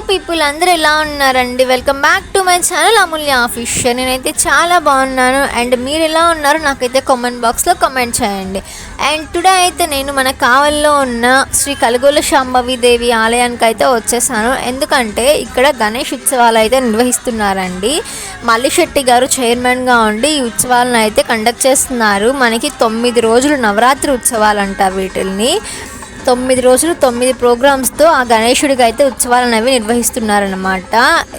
People అందరూ ఎలా ఉన్నారండి? Welcome back to my channel Amulya official. నేనైతే చాలా బాగున్నాను. అండ్ మీరు ఎలా ఉన్నారో నాకైతే కామెంట్ బాక్స్లో కామెంట్ చేయండి. అండ్ టుడే అయితే నేను మన కావలిలో ఉన్న శ్రీ కలగోల శాంభవి దేవి ఆలయానికి అయితే వచ్చేసాను. ఎందుకంటే ఇక్కడ గణేష్ ఉత్సవాలు అయితే నిర్వహిస్తున్నారండి. మల్లిశెట్టి గారు చైర్మన్గా ఉండి ఈ ఉత్సవాలను అయితే కండక్ట్ చేస్తున్నారు. మనకి 9 రోజులు నవరాత్రి ఉత్సవాలు అంటారు వీటిల్ని. 9 రోజులు 9 ప్రోగ్రామ్స్తో ఆ గణేశుడికి అయితే ఉత్సవాలు అనేవి నిర్వహిస్తున్నారనమాట.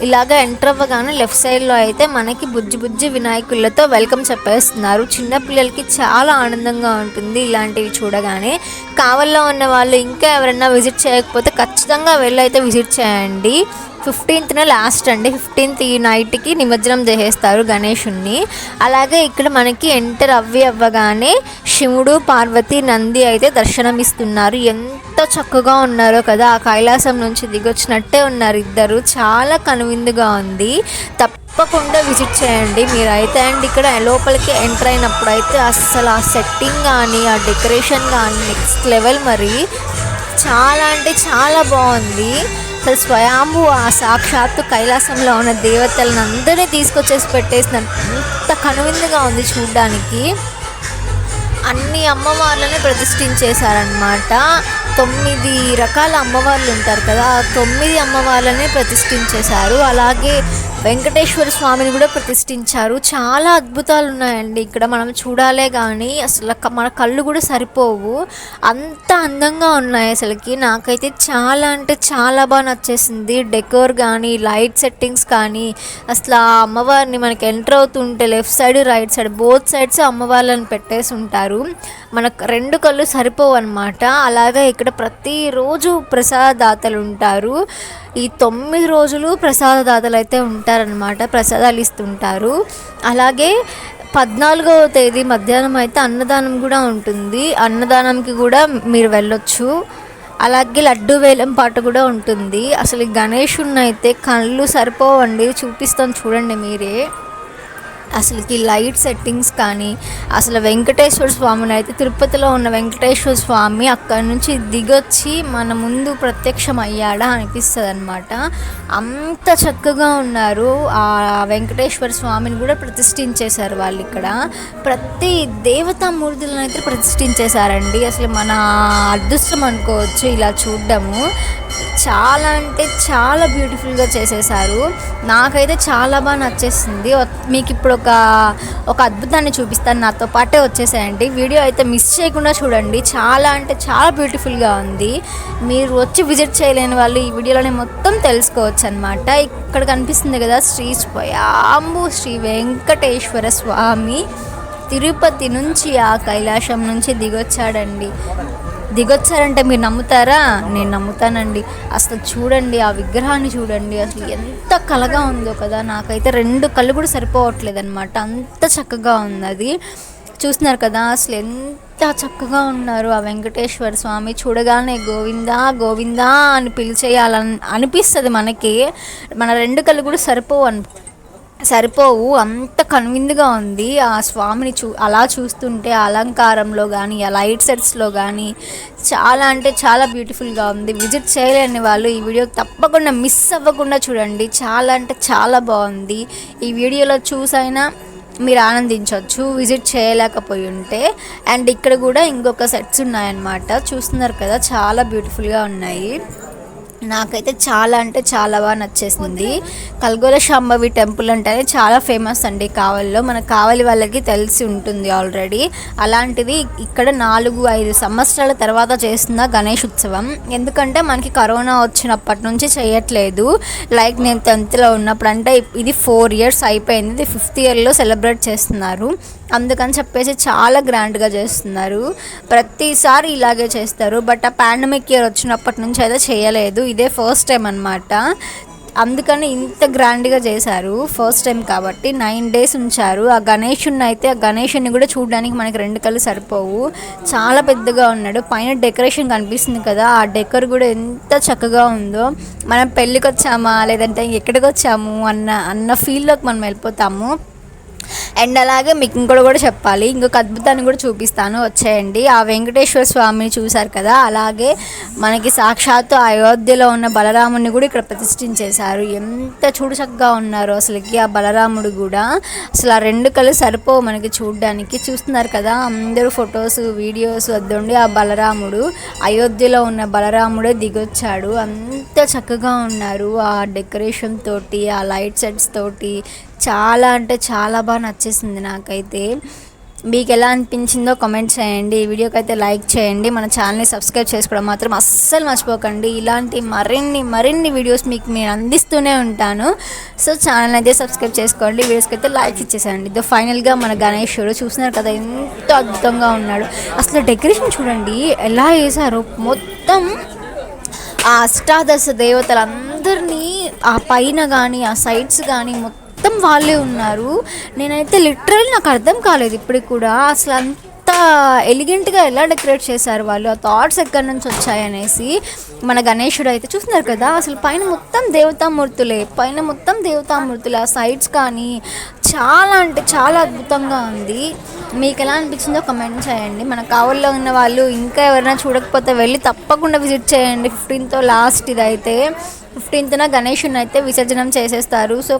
ఇలాగ ఎంటర్ అవ్వగానే లెఫ్ట్ సైడ్లో అయితే మనకి బుజ్జి వినాయకులతో వెల్కమ్ చెప్పేస్తున్నారు. చిన్నపిల్లలకి చాలా ఆనందంగా ఉంటుంది ఇలాంటివి చూడగానే. కావల్లో ఉన్న వాళ్ళు ఇంకా ఎవరైనా విజిట్ చేయకపోతే ఖచ్చితంగా వెళ్ళి అయితే విజిట్ చేయండి. 15th లాస్ట్ అండి. 15th ఈ నైట్కి నిమజ్జనం చేసేస్తారు గణేషుణ్ణి. అలాగే ఇక్కడ మనకి ఎంటర్ అవ్వగానే శివుడు పార్వతి నంది అయితే దర్శనమిస్తున్నారు. ఎంత చక్కగా ఉన్నారో కదా, ఆ కైలాసం నుంచి దిగొచ్చినట్టే ఉన్నారు ఇద్దరు. చాలా కనువిందుగా ఉంది. తప్పకుండా విజిట్ చేయండి మీరైతే. అండ్ ఇక్కడ లోపలికి ఎంటర్ అయినప్పుడు అయితే అస్సలు ఆ సెట్టింగ్ కానీ ఆ డెకరేషన్ కానీ నెక్స్ట్ లెవెల్. మరి చాలా అంటే చాలా బాగుంది. అసలు స్వయంభూ ఆ సాక్షాత్తు కైలాసంలో ఉన్న దేవతలను అందరినీ తీసుకొచ్చేసి పెట్టేసినారు. అంత కనువిందుగా ఉంది చూడ్డానికి. అన్ని అమ్మవార్లని ప్రతిష్ఠించేశారనమాట. 9 రకాల అమ్మవార్లు ఉంటారు కదా, 9 అమ్మవార్లని ప్రతిష్ఠించేశారు. అలాగే వెంకటేశ్వర స్వామిని కూడా ప్రతిష్ఠించారు. చాలా అద్భుతాలు ఉన్నాయండి ఇక్కడ. మనం చూడాలే కానీ అసలు మన కళ్ళు కూడా సరిపోవు, అంత అందంగా ఉన్నాయి అసలుకి. నాకైతే చాలా అంటే చాలా బాగా నచ్చేసింది. డెకోర్ కానీ లైట్ సెట్టింగ్స్ కానీ అసలు ఆ అమ్మవారిని మనకి ఎంటర్ అవుతుంటే left side right side both sides అమ్మవార్లను పెట్టేసి ఉంటారు. మనకు 2 కళ్ళు సరిపోవు అనమాట. అలాగే ఇక్కడ ప్రతిరోజు ప్రసాదదాతలు ఉంటారు. ఈ 9 రోజులు ప్రసాదదాతలు అయితే ఉంటారనమాట, ప్రసాదాలు ఇస్తుంటారు. అలాగే 14వ తేదీ మధ్యాహ్నం అయితే అన్నదానం కూడా ఉంటుంది. అన్నదానంకి కూడా మీరు వెళ్ళొచ్చు. అలాగే లడ్డు వేలం పాట కూడా ఉంటుంది. అసలు ఈ గణేషుని అయితే కళ్ళు సరిపోవండి, చూపిస్తాను చూడండి మీరే. అసలుకి లైట్ సెట్టింగ్స్ కానీ అసలు వెంకటేశ్వర స్వామిని అయితే తిరుపతిలో ఉన్న వెంకటేశ్వర స్వామి అక్కడి నుంచి దిగొచ్చి మన ముందు ప్రత్యక్షం అయ్యాడా అనిపిస్తుంది అనమాట. అంత చక్కగా ఉన్నారు. ఆ వెంకటేశ్వర స్వామిని కూడా ప్రతిష్ఠించేశారు వాళ్ళు. ఇక్కడ ప్రతి దేవతామూర్తులను అయితే ప్రతిష్ఠించేశారండి. అసలు మన అదృష్టం అనుకోవచ్చు ఇలా చూడ్డము. చాలా అంటే చాలా బ్యూటిఫుల్గా చేసేసారు. నాకైతే చాలా బాగా నచ్చేసింది. మీకు ఇప్పుడు ఒక అద్భుతాన్ని చూపిస్తాను, నాతో పాటే వచ్చేసేయండి. వీడియో అయితే మిస్ చేయకుండా చూడండి. చాలా అంటే చాలా బ్యూటిఫుల్గా ఉంది. మీరు వచ్చి విజిట్ చేయలేని వాళ్ళు ఈ వీడియోలోనే మొత్తం తెలుసుకోవచ్చు అనమాట. ఇక్కడ కనిపిస్తుంది కదా శ్రీ స్వయంభూ శ్రీ వెంకటేశ్వర స్వామి తిరుపతి నుంచి ఆ కైలాసం నుంచి దిగొచ్చారంటే మీరు నమ్ముతారా? నేను నమ్ముతానండి. అసలు చూడండి ఆ విగ్రహాన్ని చూడండి, అసలు ఎంత కళగా ఉందో కదా. నాకైతే 2 కళ్ళు కూడా సరిపోవట్లేదు అనమాట, అంత చక్కగా ఉంది అది. చూస్తున్నారు కదా అసలు ఎంత చక్కగా ఉన్నారు ఆ వెంకటేశ్వర స్వామి. చూడగానే గోవిందా గోవిందా అని పిలిచేయాలని అనిపిస్తుంది మనకి. మన 2 కళ్ళు కూడా సరిపోవు, అంత కనువిందుగా ఉంది ఆ స్వామిని అలా చూస్తుంటే. అలంకారంలో కానీ ఆ లైట్ సెట్స్లో కానీ చాలా అంటే చాలా బ్యూటిఫుల్గా ఉంది. విజిట్ చేయలేని వాళ్ళు ఈ వీడియో తప్పకుండా మిస్ అవ్వకుండా చూడండి. చాలా అంటే చాలా బాగుంది. ఈ వీడియోలో చూసైనా మీరు ఆనందించవచ్చు విజిట్ చేయలేకపోయి ఉంటే. అండ్ ఇక్కడ కూడా ఇంకొక సెట్స్ ఉన్నాయన్నమాట. చూస్తున్నారు కదా చాలా బ్యూటిఫుల్గా ఉన్నాయి. నాకైతే చాలా అంటే చాలా బాగా నచ్చేసింది. కలగోల శాంభవి టెంపుల్ అంటేనే చాలా ఫేమస్ అండి కావలిలో. మన కావలి వాళ్ళకి తెలిసి ఉంటుంది ఆల్రెడీ. అలాంటిది ఇక్కడ 4-5 సంవత్సరాల తర్వాత చేస్తున్న గణేష్ ఉత్సవం. ఎందుకంటే మనకి కరోనా వచ్చినప్పటి నుంచి చేయట్లేదు. లైక్ నేను 10th ఉన్నప్పుడు, అంటే ఇది 4 years అయిపోయింది. ఇది 5th yearలో సెలబ్రేట్ చేస్తున్నారు. అందుకని చెప్పేసి చాలా గ్రాండ్గా చేస్తున్నారు. ప్రతిసారి ఇలాగే చేస్తారు. బట్ ఆ పాండమిక్ ఇయర్ వచ్చినప్పటి నుంచి అయితే చేయలేదు. ఇదే ఫస్ట్ టైం అనమాట. అందుకని ఇంత గ్రాండ్గా చేశారు. ఫస్ట్ టైం కాబట్టి 9 days ఉంచారు. ఆ గణేషుని కూడా చూడడానికి మనకి 2 కళ్ళు సరిపోవు, చాలా పెద్దగా ఉన్నాడు. పైన డెకరేషన్ కనిపిస్తుంది కదా, ఆ డెకర్ కూడా ఎంత చక్కగా ఉందో. మనం పెళ్ళికి వచ్చామా లేదంటే ఎక్కడికి వచ్చాము అన్న ఫీల్లోకి మనం వెళ్ళిపోతాము. అండ్ అలాగే మీకు ఇంకోటి కూడా చెప్పాలి, ఇంకొక అద్భుతాన్ని కూడా చూపిస్తాను, వచ్చేయండి. ఆ వెంకటేశ్వర స్వామిని చూశారు కదా, అలాగే మనకి సాక్షాత్తు అయోధ్యలో ఉన్న బలరాముడిని కూడా ఇక్కడ ప్రతిష్ఠించేశారు. ఎంత చూడచక్కగా ఉన్నారు అసలుకి ఆ బలరాముడు కూడా. అసలు ఆ రెండు కళ్ళు సరిపోవు మనకి చూడడానికి. చూస్తున్నారు కదా అందరూ ఫొటోస్ వీడియోస్ వద్దండి. ఆ బలరాముడు అయోధ్యలో ఉన్న బలరాముడే దిగొచ్చాడు. అంత చక్కగా ఉన్నారు ఆ డెకరేషన్ తోటి, ఆ లైట్ సెట్స్ తోటి. చాలా అంటే చాలా బాగా నచ్చేసింది నాకైతే. మీకు ఎలా అనిపించిందో కామెంట్ చేయండి. ఈ వీడియోకి అయితే లైక్ చేయండి. మన ఛానల్ని సబ్స్క్రైబ్ చేసుకోవడం మాత్రం అస్సలు మర్చిపోకండి. ఇలాంటి మరిన్ని వీడియోస్ మీకు నేను అందిస్తూనే ఉంటాను. సో ఛానల్ అయితే సబ్స్క్రైబ్ చేసుకోండి, వీడియోస్కి అయితే లైక్స్ ఇచ్చేసేయండి. ఇది ఫైనల్గా మన గణేశుడు చూస్తున్నారు కదా, ఎంతో అద్భుతంగా ఉన్నాడు. అసలు డెకరేషన్ చూడండి ఎలా వేశారో. మొత్తం ఆ అష్టాదశ దేవతలందరినీ ఆ పైన కానీ ఆ సైడ్స్ కానీ మొత్తం వాళ్ళే ఉన్నారు. నేనైతే లిటరల్లీ నాకు అర్థం కాలేదు ఇప్పటికి కూడా, అసలు అంత ఎలిగెంట్గా ఎలా డెకరేట్ చేశారు వాళ్ళు, ఆ థాట్స్ ఎక్కడి నుంచి వచ్చాయనేసి. మన గణేశుడు అయితే చూస్తున్నారు కదా, అసలు పైన మొత్తం దేవతామూర్తులే, ఆ సైడ్స్ కానీ చాలా అంటే చాలా అద్భుతంగా ఉంది. మీకు ఎలా అనిపించిందో కమెంట్ చేయండి. మన కావల్లో ఉన్న వాళ్ళు ఇంకా ఎవరైనా చూడకపోతే వెళ్ళి తప్పకుండా విజిట్ చేయండి. 15th లాస్ట్ ఇదైతే. 15th గణేశుని అయితే విసర్జనం చేసేస్తారు. సో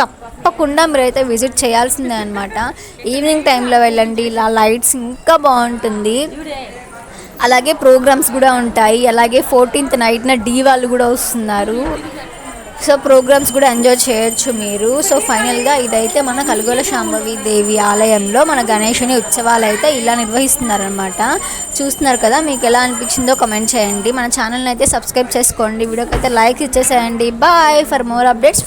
తప్పకుండా మీరైతే విజిట్ చేయాల్సిందే అనమాట. ఈవినింగ్ టైంలో వెళ్ళండి, ఇలా లైట్స్ ఇంకా బాగుంటుంది. అలాగే ప్రోగ్రామ్స్ కూడా ఉంటాయి. అలాగే 14th నైట్న డీ వాళ్ళు కూడా వస్తున్నారు. సో ప్రోగ్రామ్స్ కూడా ఎంజాయ్ చేయొచ్చు మీరు. సో ఫైనల్గా ఇదైతే మన కలుగోల శాంభవి దేవి ఆలయంలో మన గణేశుని ఉత్సవాలు అయితే ఇలా నిర్వహిస్తున్నారనమాట. చూస్తున్నారు కదా, మీకు ఎలా అనిపించిందో కామెంట్ చేయండి. మన ఛానల్ని అయితే సబ్స్క్రైబ్ చేసుకోండి, వీడియోకి అయితే లైక్ ఇచ్చేసేయండి. బాయ్. For more updates